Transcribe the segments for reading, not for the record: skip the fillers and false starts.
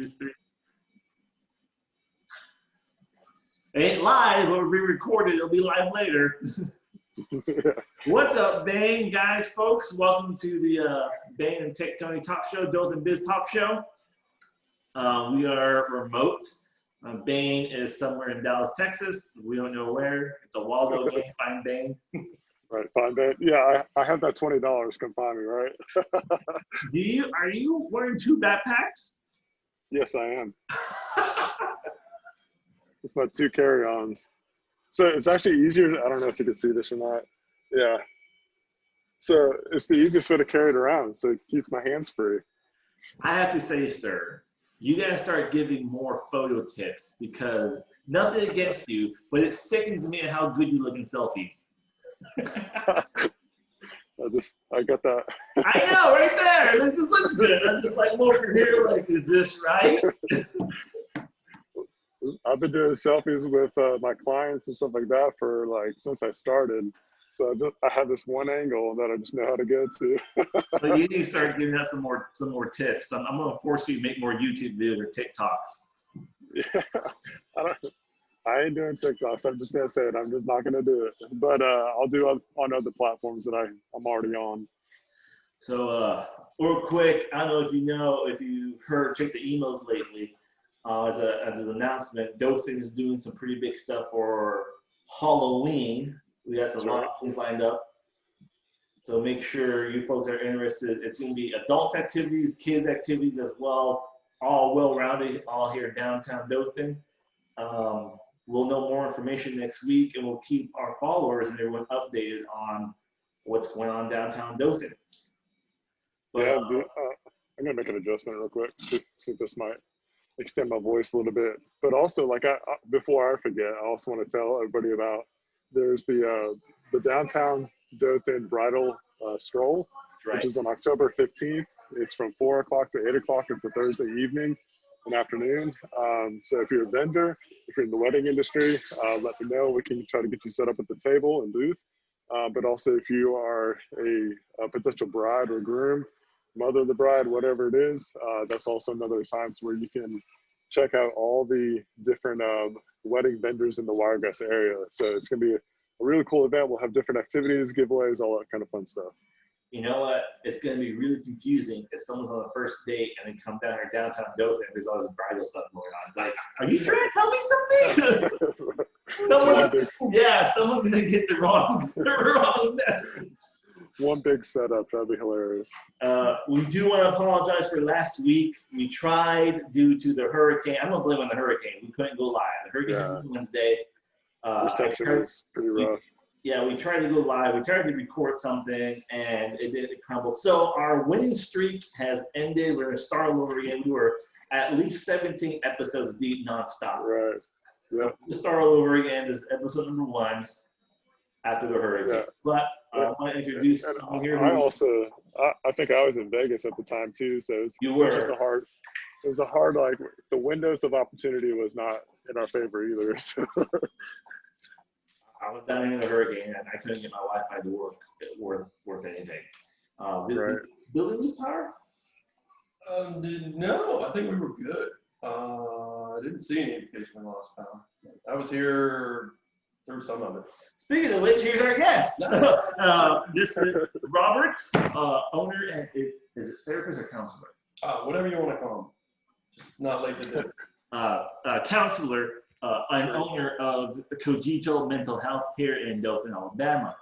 2, 3. It ain't live, it'll be recorded, it'll be live later. What's up, Bane, guys, folks? Welcome to the Bane and Tech Tony Talk Show, Dothan Biz Talk Show. We are remote. Bane is somewhere in Dallas, Texas. We don't know where. It's a Waldo game. Find Bane. Right, find Bane. Yeah, I have that $20. Come find me, right? Are you wearing 2 backpacks? Yes, I am. It's my 2 carry-ons. So it's actually easier. I don't know if you can see this or not. Yeah. So it's the easiest way to carry it around. So it keeps my hands free. I have to say, sir, you got to start giving more photo tips because nothing against you, but it sickens me at how good you look in selfies. I got that. I know, right there. This just looks good. I'm just like over here, like, is this right? I've been doing selfies with my clients and stuff like that for since I started. So I have this one angle that I just know how to go to. But you need to start giving us some more tips. I'm going to force you to make more YouTube videos or TikToks. Yeah, I ain't doing TikToks. I'm just gonna say it. I'm just not gonna do it. But I'll do it on other platforms that I'm already on. So real quick, I don't know if you've checked the emails lately. As an announcement, Dothan is doing some pretty big stuff for Halloween. We got a lot of things lined up. So make sure you folks are interested. It's going to be adult activities, kids activities as well, all well-rounded, all here downtown Dothan. We'll know more information next week, and we'll keep our followers and everyone updated on what's going on downtown Dothan. But, yeah, I'm going to make an adjustment real quick. See if this might extend my voice a little bit. But also, before I forget, I also want to tell everybody about there's the downtown Dothan bridal stroll, which is on October 15th. It's from 4 o'clock to 8 o'clock. It's a Thursday evening and afternoon. So if you're a vendor, if you're in the wedding industry, let me know. We can try to get you set up at the table and booth. But also if you are a potential bride or groom, mother of the bride, whatever it is, that's also another time where you can check out all the different wedding vendors in the Wiregrass area. So it's going to be a really cool event. We'll have different activities, giveaways, all that kind of fun stuff. You know what? It's going to be really confusing if someone's on the first date and then come down here downtown Dothan. There's all this bridal stuff going on. It's like, are you trying to tell me something? Someone's going to get the wrong message. One big setup. That'd be hilarious. We do want to apologize for last week. We tried due to the hurricane. I'm going to blame on the hurricane. We couldn't go live. The hurricane was Wednesday. Reception was pretty rough. We tried to go live. We tried to record something, and it didn't crumble. So our winning streak has ended. We're going to start all over again. We were at least 17 episodes deep nonstop. Right. Yeah. So we'll start all over again. This is episode number 1 after the hurricane. Yeah. But I want to introduce someone here. I think I was in Vegas at the time too. So it was a hard, the windows of opportunity was not in our favor either. So. I was down in the hurricane and I couldn't get my Wi-Fi to work worth anything. Did building lose power? No, I think we were good. I didn't see any indication we lost power. I was here through some of it. Speaking of which, here's our guest. This is Robert, owner and is it therapist or counselor? Whatever you want to call him. Just not late to do. Counselor. An owner of Cogito Mental Health here in Dothan, Alabama.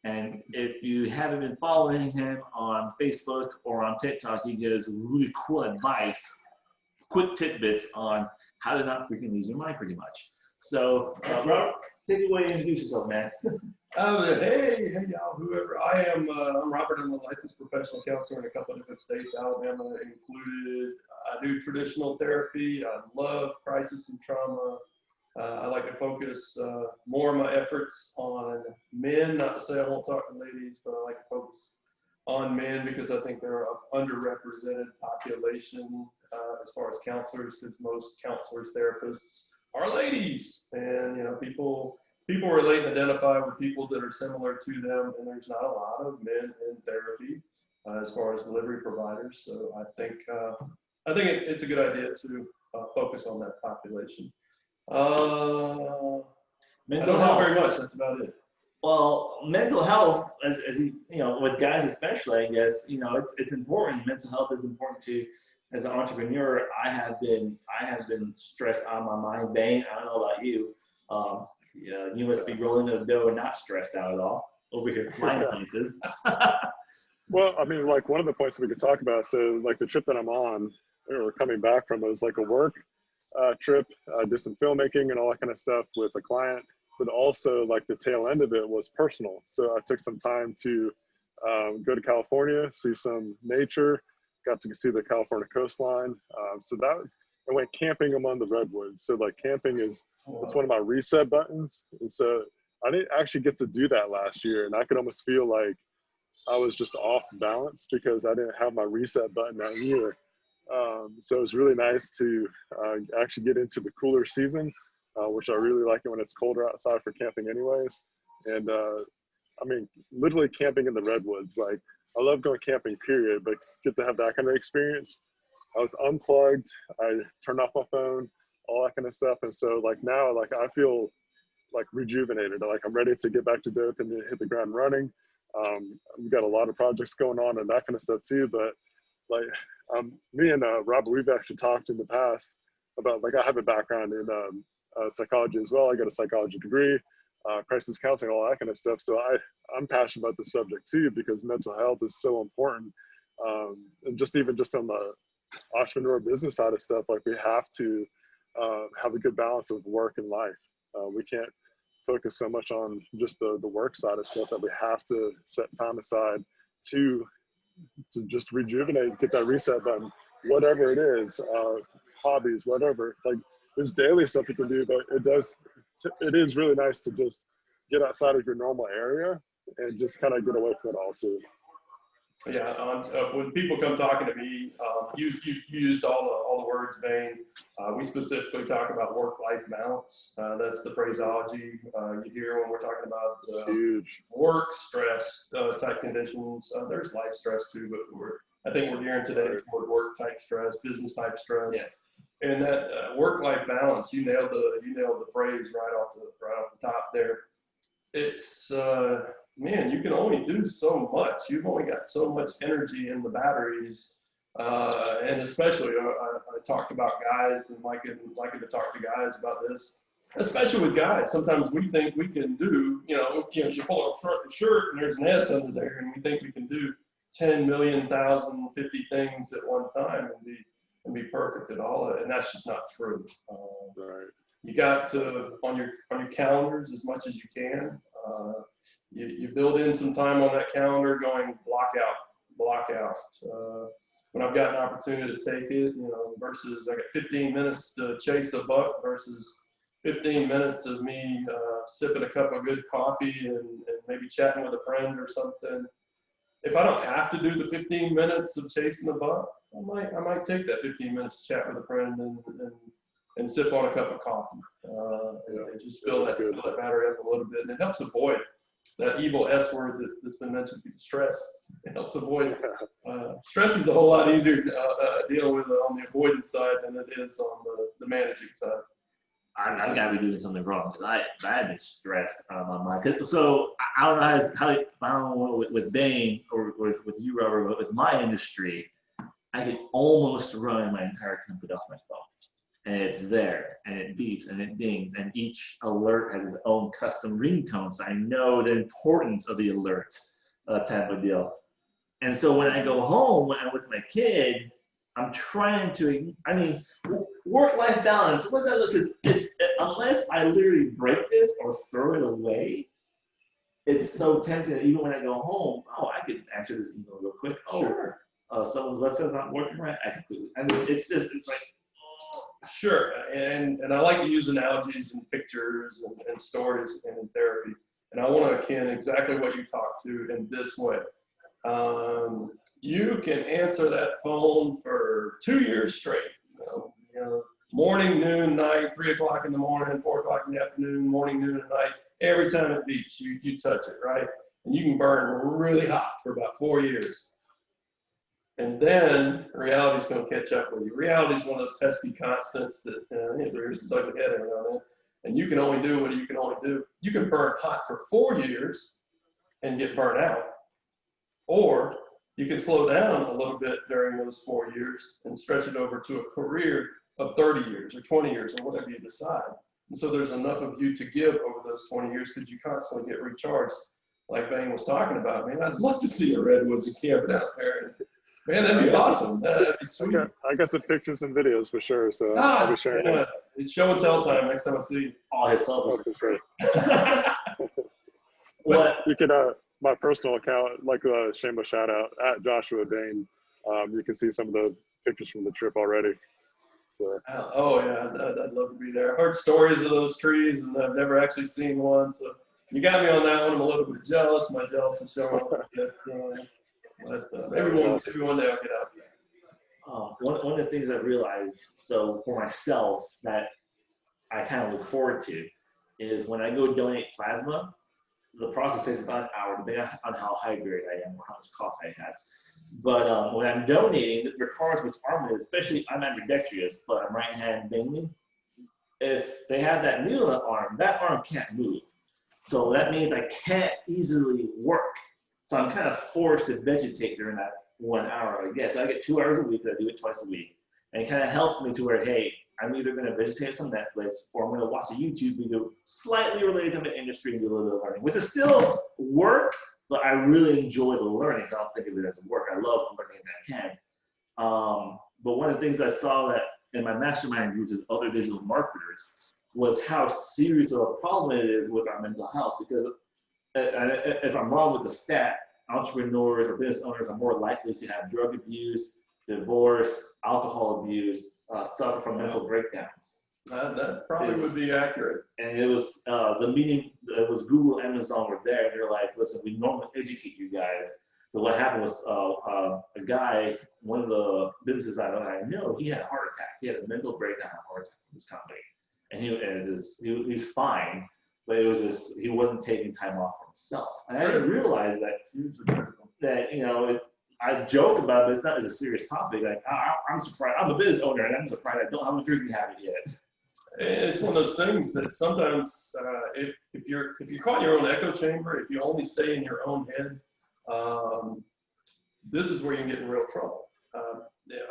And if you haven't been following him on Facebook or on TikTok, he gives really cool advice, quick tidbits on how to not freaking lose your mind pretty much. So, Robert, take it away and introduce yourself, man. Hey, y'all, whoever. I'm Robert. I'm a licensed professional counselor in a couple of different states, Alabama included. I do traditional therapy. I love crisis and trauma. I like to focus more of my efforts on men, not to say I won't talk to ladies, but I like to focus on men because I think they're an underrepresented population as far as counselors, because most counselors, therapists are ladies. And, people relate and identify with people that are similar to them, and there's not a lot of men in therapy as far as delivery providers. So I think I think it's a good idea to focus on that population. I Mental don't know health. very much. That's about it. Well, mental health, as with guys especially, I guess, it's important. Mental health is important too. As an entrepreneur, I have been stressed out of my mind. Bane, I don't know about you. You must be rolling the dough and not stressed out at all over here flying places. Well, I mean, like one of the points that we could talk about, so like the trip that I'm on or coming back from, it was like a work trip, did some filmmaking and all that kind of stuff with a client, but also like the tail end of it was personal. So I took some time to go to California, see some nature, got to see the California coastline. So that was, I went camping among the redwoods. So like camping it's one of my reset buttons. And so I didn't actually get to do that last year. And I could almost feel like I was just off balance because I didn't have my reset button that year. So it was really nice to actually get into the cooler season, which I really like it when it's colder outside for camping anyways. And I mean, literally camping in the redwoods, like I love going camping period, but get to have that kind of experience. I was unplugged, I turned off my phone, all that kind of stuff. And so like now, like I feel like rejuvenated, like I'm ready to get back to Dothan and hit the ground running. We've got a lot of projects going on and that kind of stuff too, but like me and Robert, we've actually talked in the past about, like I have a background in psychology as well. I got a psychology degree, crisis counseling, all that kind of stuff. So I'm passionate about the subject too, because mental health is so important. And just on the entrepreneur business side of stuff, like we have to have a good balance of work and life. We can't focus so much on just the work side of stuff, that we have to set time aside to just rejuvenate, get that reset button, whatever it is, hobbies, whatever. Like there's daily stuff you can do, but it is really nice to just get outside of your normal area and just kind of get away from it all too. Yeah, when people come talking to me, you used all the words, Bane. We specifically talk about work-life balance. That's the phraseology you hear when we're talking about Huge work stress type conditions. There's life stress too, but I think we're gearing today toward work type stress, business type stress. Yes. And that work-life balance, you nailed the phrase right off the top there. It's man, you can only do so much. You've only got so much energy in the batteries, and especially I talked about guys and liking to talk to guys about this. Especially with guys, sometimes we think we can do, you pull up a shirt and there's an S under there, and we think we can do 10 million, 50 things at one time and be perfect at all, and that's just not true. right. You got to on your calendars as much as you can. You build in some time on that calendar, going block out. When I've got an opportunity to take it, versus I got 15 minutes to chase a buck versus 15 minutes of me sipping a cup of good coffee and maybe chatting with a friend or something. If I don't have to do the 15 minutes of chasing the buck, I might take that 15 minutes to chat with a friend and sip on a cup of coffee. And just fill that battery up a little bit, and it helps avoid that evil S word that's been mentioned, stress. It helps avoid stress is a whole lot easier to deal with on the avoidance side than it is on the managing side. I've got to be doing something wrong, because I've been stressed out of my mind. So I don't know how I don't know with Bane or with you, Robert, but with my industry, I could almost run my entire company off my phone. And it's there, and it beeps, and it dings, and each alert has its own custom ringtone, so I know the importance of the alert type of deal. And so when I go home, when I'm with my kid, I'm trying to, work-life balance, what's that look? Because unless I literally break this or throw it away, it's so tempting that even when I go home, I could answer this email real quick. Sure. Someone's website's not working right. It's like, Sure, and I like to use analogies and pictures and stories in therapy. And I want to akin exactly what you talked to in this way. You can answer that phone for 2 years straight. Morning, noon, night, 3 o'clock in the morning, 4 o'clock in the afternoon, morning, noon, and night. Every time it beeps, you touch it, right? And you can burn really hot for about 4 years. And then reality's going to catch up with you. Reality is one of those pesky constants that there's just like the head every now and then. And you can only do what you can only do. You can burn hot for 4 years and get burnt out. Or you can slow down a little bit during those 4 years and stretch it over to a career of 30 years or 20 years or whatever you decide. And so there's enough of you to give over those 20 years because you constantly get recharged. Like Bane was talking about, man, I'd love to see a redwoods camping out there. Man, that'd be awesome. That'd be sweet. I got some pictures and videos for sure, so I'll be sharing them. It's show and tell time next time I see you. All his Oh, self. for sure. What? You could, my personal account, like shameless shout out at Joshua Dane. You can see some of the pictures from the trip already. So. Oh yeah, I'd love to be there. I've heard stories of those trees, and I've never actually seen one. So you got me on that one. I'm a little bit jealous. My jealousy is showing up. But maybe one day I'll get out there. One of the things I realized, so for myself, that I kind of look forward to is when I go donate plasma, the process takes about an hour, depending on how hydrated I am or how much coffee I had. But when I'm donating, regardless of which arm it is, especially I'm ambidextrous, but I'm right-hand mainly, if they have that needle in that arm can't move. So that means I can't easily work. So I'm kind of forced to vegetate during that 1 hour, I guess. So I get 2 hours a week, I do it twice a week. And it kind of helps me to where, hey, I'm either going to vegetate some Netflix or I'm going to watch a YouTube video slightly related to my industry and do a little bit of learning, which is still work, but I really enjoy the learning. So I don't think of it as work. I love learning that I can. But one of the things I saw that in my mastermind groups with other digital marketers was how serious of a problem it is with our mental health. Because if I'm wrong with the stat, entrepreneurs or business owners are more likely to have drug abuse, divorce, alcohol abuse, suffer from mental breakdowns. That probably would be accurate. And it was the meeting, it was Google, Amazon were there, and they're like, listen, we normally educate you guys. But what happened was a guy, one of the businesses I know, he had a heart attack. He had a mental breakdown, a heart attack from this company. And he's fine, but it was just, he wasn't taking time off for himself. And I didn't realize that you know, I joke about it, but it's not as a serious topic. Like, I'm surprised. I'm a business owner, and I'm surprised I don't have a drinking habit yet. It's one of those things that sometimes, if you're caught in your own echo chamber, if you only stay in your own head, this is where you can get in real trouble.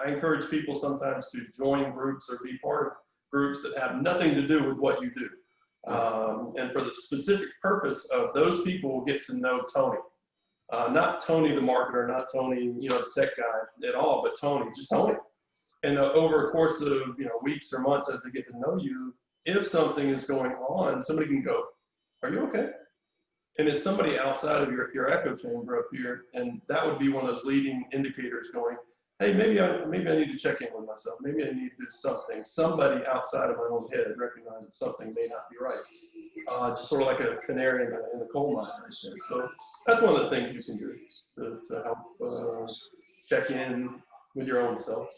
I encourage people sometimes to join groups or be part of groups that have nothing to do with what you do. And for the specific purpose of those people will get to know Tony. Not Tony the marketer, not Tony, the tech guy at all, but Tony, just Tony. And over a course of weeks or months as they get to know you, if something is going on, somebody can go, "Are you okay?" And it's somebody outside of your echo chamber up here, and that would be one of those leading indicators going, "Hey, maybe I need to check in with myself. Maybe I need to do something." Somebody outside of my own head recognizes something may not be right. Just sort of like a canary in the coal mine right there. So that's one of the things you can do to help check in with your own self.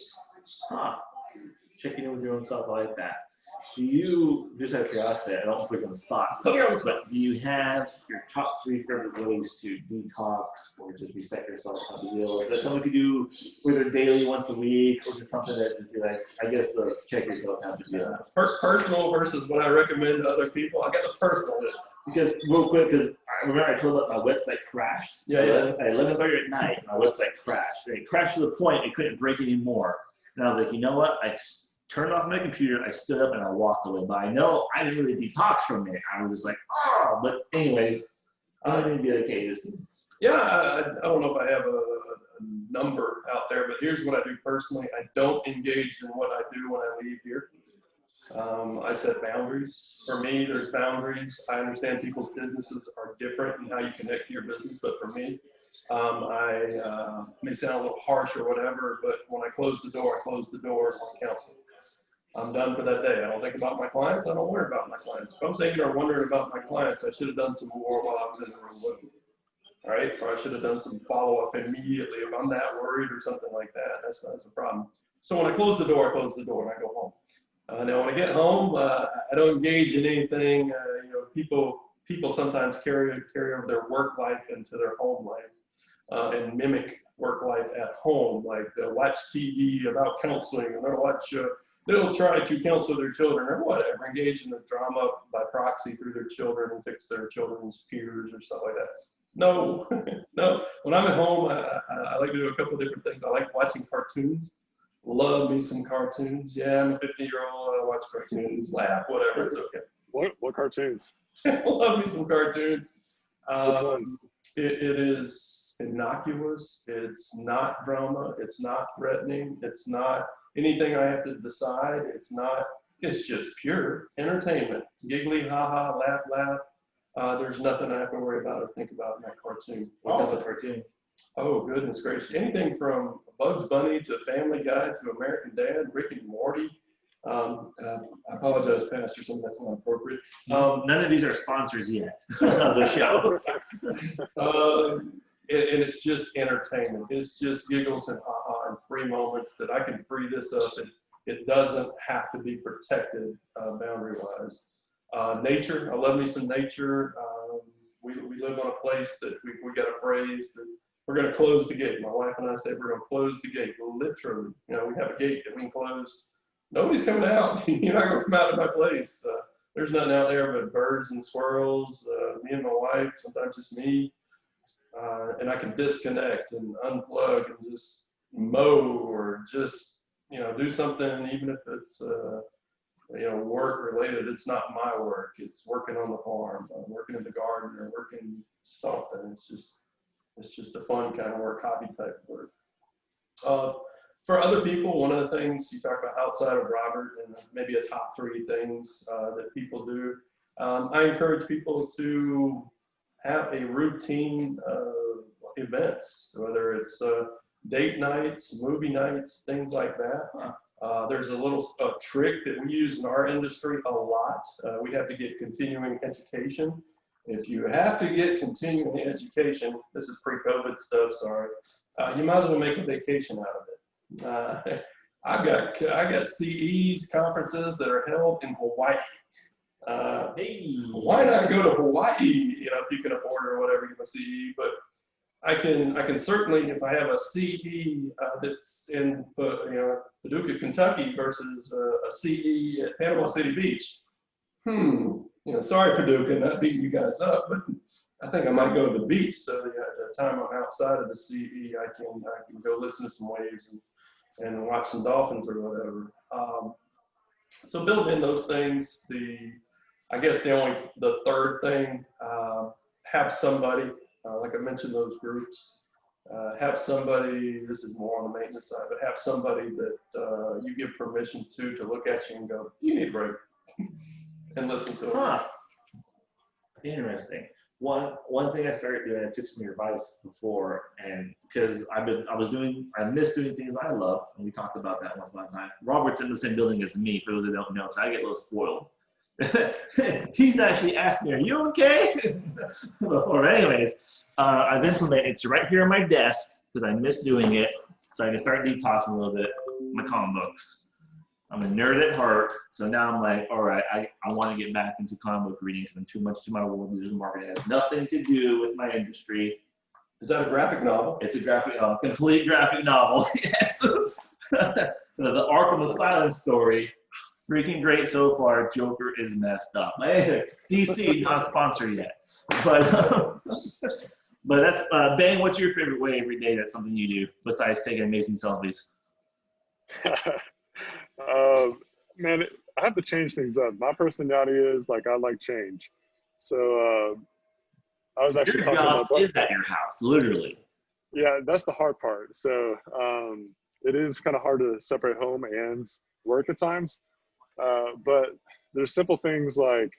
Checking in with your own self, I like that. Do you, just out of curiosity, I don't put you on the spot, but do you have your top 3 favorite ways to detox or just reset yourself type of deal? That someone could do whether daily, once a week, or just something that you're like, I guess the check yourself type of deal? Personal versus what I recommend to other people. I got the personal list. Because real quick, because I remember I told you my website crashed. Yeah. At 11:30 at night, my website crashed. And it crashed to the point it couldn't break anymore. And I was like, you know what? I turned off my computer, I stood up, and I walked away. But I know I didn't really detox from it. I was just like, oh. But anyways, I think it'd be okay. Yeah, I don't know if I have a number out there, but here's what I do personally. I don't engage in what I do when I leave here. I set boundaries. For me, there's boundaries. I understand people's businesses are different and how you connect to your business, but for me, I may sound a little harsh or whatever, but when I close the door, I close the door on counsel. I'm done for that day. I don't think about my clients. I don't worry about my clients. If I'm thinking or wondering about my clients, I should have done some more while I was in the room with them. All right, or I should have done some follow-up immediately. If I'm that worried or something like that, that's a problem. So when I close the door and I go home. Now, when I get home, I don't engage in anything. People sometimes carry over their work life into their home life and mimic work life at home. Like they'll watch TV about counseling, and they'll try to counsel their children or whatever, engage in the drama by proxy through their children and fix their children's peers or stuff like that. No, no. When I'm at home, I like to do a couple of different things. I like watching cartoons. Love me some cartoons. Yeah, I'm a 50-year-old. I watch cartoons, laugh, whatever. It's okay. What cartoons? Love me some cartoons. Which ones? It is innocuous. It's not drama. It's not threatening. It's not anything I have to decide. It's just pure entertainment. Giggly, ha-ha, laugh, laugh. There's nothing I have to worry about or think about in that cartoon. What's the cartoon? Oh, goodness gracious. Anything from Bugs Bunny to Family Guy to American Dad, Rick and Morty. I apologize, Pastor, some of that's not appropriate. None of these are sponsors yet of the show. And it's just entertainment. It's just giggles and ha-ha and free moments that I can free this up, and it doesn't have to be protected boundary-wise. Nature, I love me some nature. We live on a place that we got a phrase that we're going to close the gate. My wife and I say we're going to close the gate. Literally, we have a gate that we can close. Nobody's coming out. You're not going to come out of my place. There's nothing out there but birds and squirrels, me and my wife, sometimes just me. And I can disconnect and unplug and just mow or just, do something, even if it's, work related. It's not my work. It's working on the farm, working in the garden, or working something. It's just a fun kind of work, hobby type work. For other people, one of the things you talk about outside of Robert, and maybe a top 3 things that people do, I encourage people to have a routine of events, whether it's date nights, movie nights, things like that. There's a little trick that we use in our industry a lot. We have to get continuing education. If you have to get continuing education, this is pre-COVID stuff, sorry, you might as well make a vacation out of it. I got CEs conferences that are held in Hawaii. Hey, Why not go to Hawaii? If you can afford it or whatever, give a CE. But I can certainly, if I have a CE that's in Paducah, Kentucky versus a CE at Panama City Beach. Sorry Paducah, not beating you guys up, but I think I might go to the beach. So the time I'm outside of the CE, I can go listen to some waves and watch some dolphins or whatever. So build in those things. I guess the third thing, have somebody, like I mentioned, those groups, have somebody, this is more on the maintenance side, but have somebody that you give permission to look at you and go, you need a break, and listen to them. Interesting. One thing I started doing, I took some of your advice before, and because I miss doing things I love, and we talked about that once upon a time. Robert's in the same building as me, for those that don't know, so I get a little spoiled. He's actually asked me, "Are you okay?" Before, anyways, I've implemented it's right here on my desk because I miss doing it, so I can start detoxing a little bit. My comic books. I'm a nerd at heart, so now I'm like, all right, I want to get back into comic book reading because I'm too much to my world. Digital marketing has nothing to do with my industry. Is that a graphic novel? It's a complete graphic novel. Yes. The Arkham Asylum story, freaking great so far. Joker is messed up. DC not sponsored yet, but that's Ben. What's your favorite way every day? That's something you do besides taking amazing selfies. Man, I have to change things up. My personality is I like change. So I was actually Your talking job about is at your house, literally. Yeah, that's the hard part. So it is kind of hard to separate home and work at times. But there's simple things like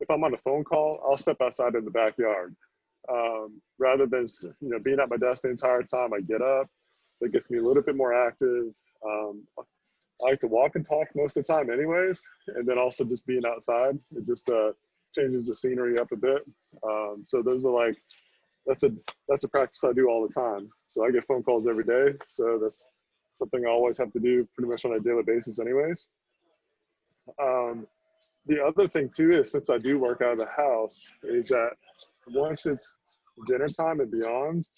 if I'm on a phone call, I'll step outside in the backyard. Rather than being at my desk the entire time, I get up. That gets me a little bit more active. I like to walk and talk most of the time anyways, and then also just being outside, it just changes the scenery up a bit. So those are that's a practice I do all the time. So I get phone calls every day, so that's something I always have to do pretty much on a daily basis anyways. The other thing too is, since I do work out of the house, is that once it's dinner time and beyond,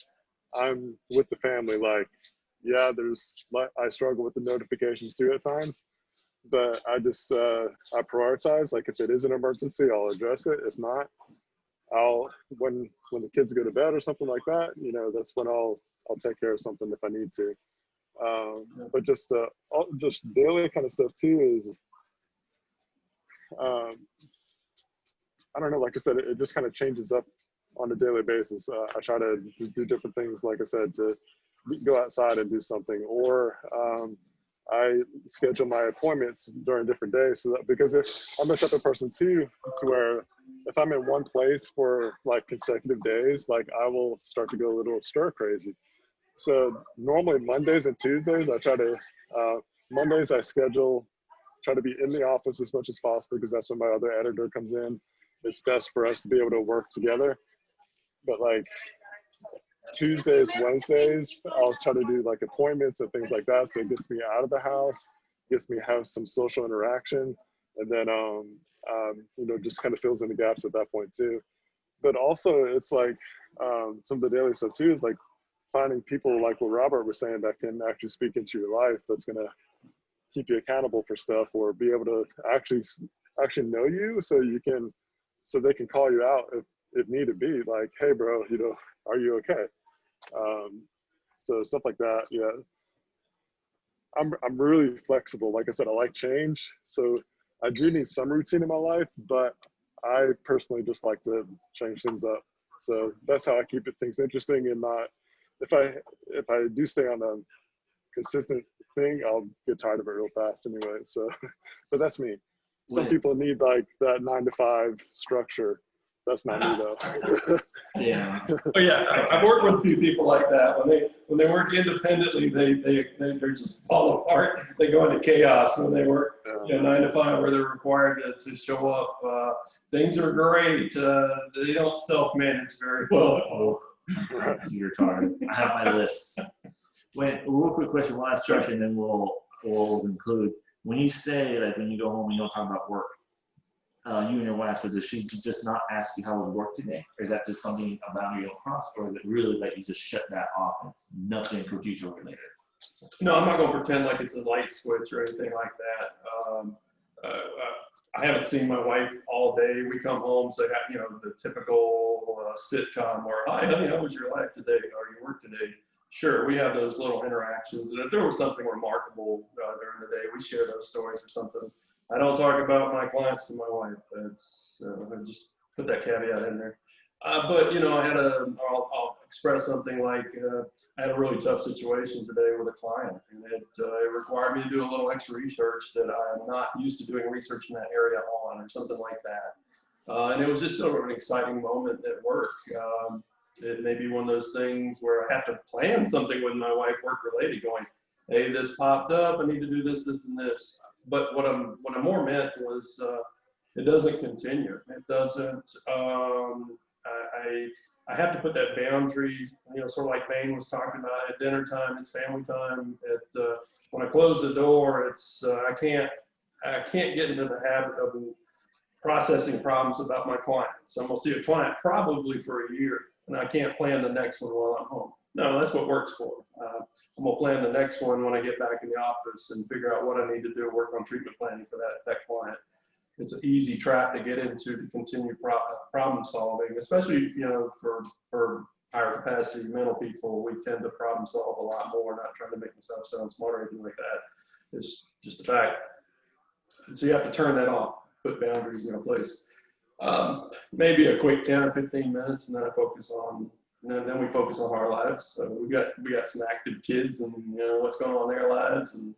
I'm with the family. Like, yeah, I struggle with the notifications too at times, but I just, I prioritize. Like, if it is an emergency, I'll address it. If not, when the kids go to bed or something like that, that's when I'll take care of something if I need to. But just daily kind of stuff too is, um, I don't know, like I said, it just kind of changes up on a daily basis. I try to just do different things, like I said, to go outside and do something, or I schedule my appointments during different days, so that, because if I'm the type of person too, to where if I'm in one place for like consecutive days, like I will start to go a little stir crazy. So normally Mondays and Tuesdays, Mondays I try to be in the office as much as possible, because that's when my other editor comes in. It's best for us to be able to work together. But like Tuesdays, Wednesdays, I'll try to do like appointments and things like that. So it gets me out of the house, gets me have some social interaction, and then just kind of fills in the gaps at that point too. But also it's like some of the daily stuff too is like finding people like what Robert was saying that can actually speak into your life, that's gonna keep you accountable for stuff, or be able to actually know you, so they can call you out if need to be, like, hey bro, are you okay? So stuff like that. Yeah, I'm really flexible. Like I said, I like change, so I do need some routine in my life, but I personally just like to change things up. So that's how I keep things interesting, and not, if I do stay on a consistent thing, I'll get tired of it real fast anyway. So, but that's me. Some people need like that 9 to 5 structure. That's not me though. Yeah. Oh yeah, I've worked with a few people like that. When they work independently, they just fall apart. They go into chaos when they work 9 to 5, where they're required to show up. Things are great. They don't self-manage very well. Oh, you're tired. I have my lists. Wait, real quick question. We'll ask Josh, and then we'll conclude. When you say, like, when you go home, you don't talk about work. You and your wife, so does she just not ask you how was work today? Or is that just something about you don't cross, or is it really like you just shut that off? It's nothing Cotejo related. No, I'm not going to pretend like it's a light switch or anything like that. I haven't seen my wife all day. We come home, so the typical sitcom where, hi honey, how was your life today? Or your work today? Sure, we have those little interactions, and if there was something remarkable during the day, we share those stories or something. I don't talk about my clients to my wife. That's I just put that caveat in there. But I'll express something like, I had a really tough situation today with a client, and it required me to do a little extra research that I'm not used to doing research in that area on, or something like that. And it was just sort of an exciting moment at work. It may be one of those things where I have to plan something with my wife, work related, going, hey, this popped up, I need to do this, this, and this. But what I more meant was, it doesn't continue. It doesn't. I have to put that boundary. Sort of like Maine was talking about, at dinner time, it's family time. When I close the door, it's I can't get into the habit of processing problems about my clients. I'm gonna see a client probably for a year, and I can't plan the next one while I'm home. No, that's what works for me. I'm gonna plan the next one when I get back in the office and figure out what I need to do, work on treatment planning for that client. It's an easy trap to get into to continue problem solving, especially for higher capacity mental people. We tend to problem solve a lot more, not trying to make myself sound smart or anything like that. It's just a fact. And so you have to turn that off, put boundaries in place. Maybe a quick 10 or 15 minutes, and then then we focus on our lives. So we got some active kids, and what's going on in their lives, and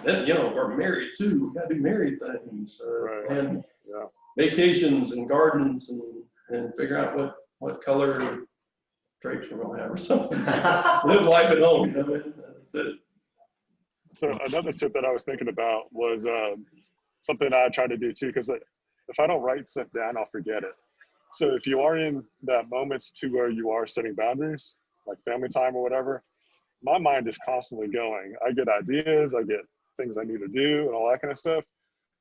then we're married too. We got to do married things, Right. and vacations and gardens, and figure out what color drapes we're gonna have or something. Live life at home, that's it. So another tip that I was thinking about was something I try to do too, because if I don't write stuff down, I'll forget it. So if you are in that moments to where you are setting boundaries, like family time or whatever, my mind is constantly going. I get ideas, I get things I need to do, and all that kind of stuff.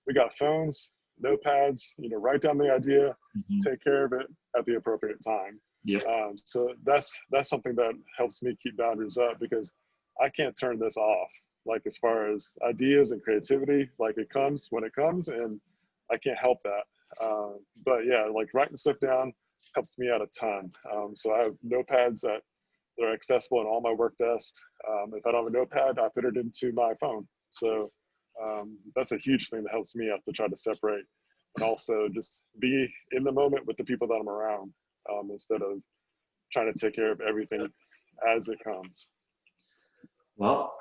We got phones, notepads, write down the idea, take care of it at the appropriate time. Yep. So that's something that helps me keep boundaries up, because I can't turn this off. Like, as far as ideas and creativity, like, it comes when it comes, and I can't help that. But yeah, like, writing stuff down helps me out a ton. So I have notepads that are accessible in all my work desks. If I don't have a notepad, I put it into my phone. So that's a huge thing that helps me out to try to separate, and also just be in the moment with the people that I'm around, instead of trying to take care of everything as it comes. Well,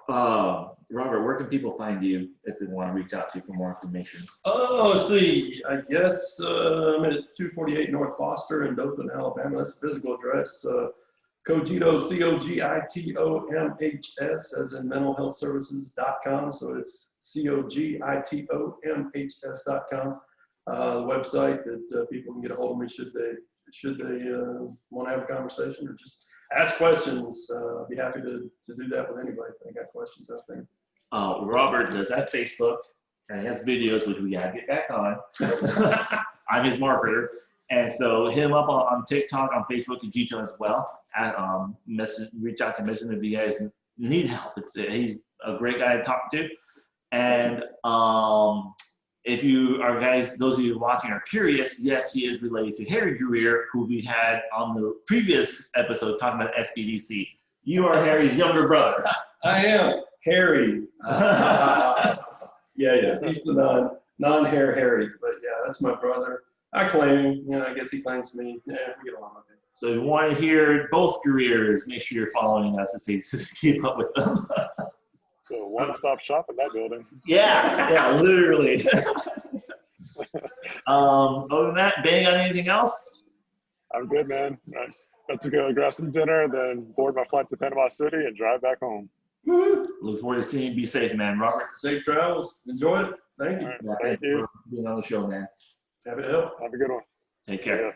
Robert, where can people find you if they want to reach out to you for more information? Oh, let's see. I guess I'm at 248 North Foster in Dothan, Alabama. That's the physical address. Cogito, COGITOMHS, as in mentalhealthservices.com. So it's COGITOMHS.com. The website that people can get a hold of me should they want to have a conversation or just ask questions. I'd be happy to do that with anybody if they got questions out there. Robert does have Facebook, and he has videos, which we gotta get back on. I'm his marketer. And so hit him up on TikTok, on Facebook, and Gito as well. Reach out to him if you guys need help. He's a great guy to talk to. And if you are those of you watching are curious, yes, he is related to Harry Greer, who we had on the previous episode talking about SBDC. You are Harry's younger brother. I am Harry. Yeah, he's the non-hair Harry, but yeah, that's my brother. I claim him, I guess he claims me. Yeah, we get along with it. So if you want to hear both careers, make sure you're following us to keep up with them. So one-stop shop in that building. Yeah, literally. Other than that, Ben, got anything else? I'm good, man. I got to go grab some dinner, then board my flight to Panama City and drive back home. Look forward to seeing you. Be safe, man. Robert. Safe travels. Enjoy it. Thank you. All right, thank you for being on the show, man. Happy to help. Have a good one. Take care. Yeah.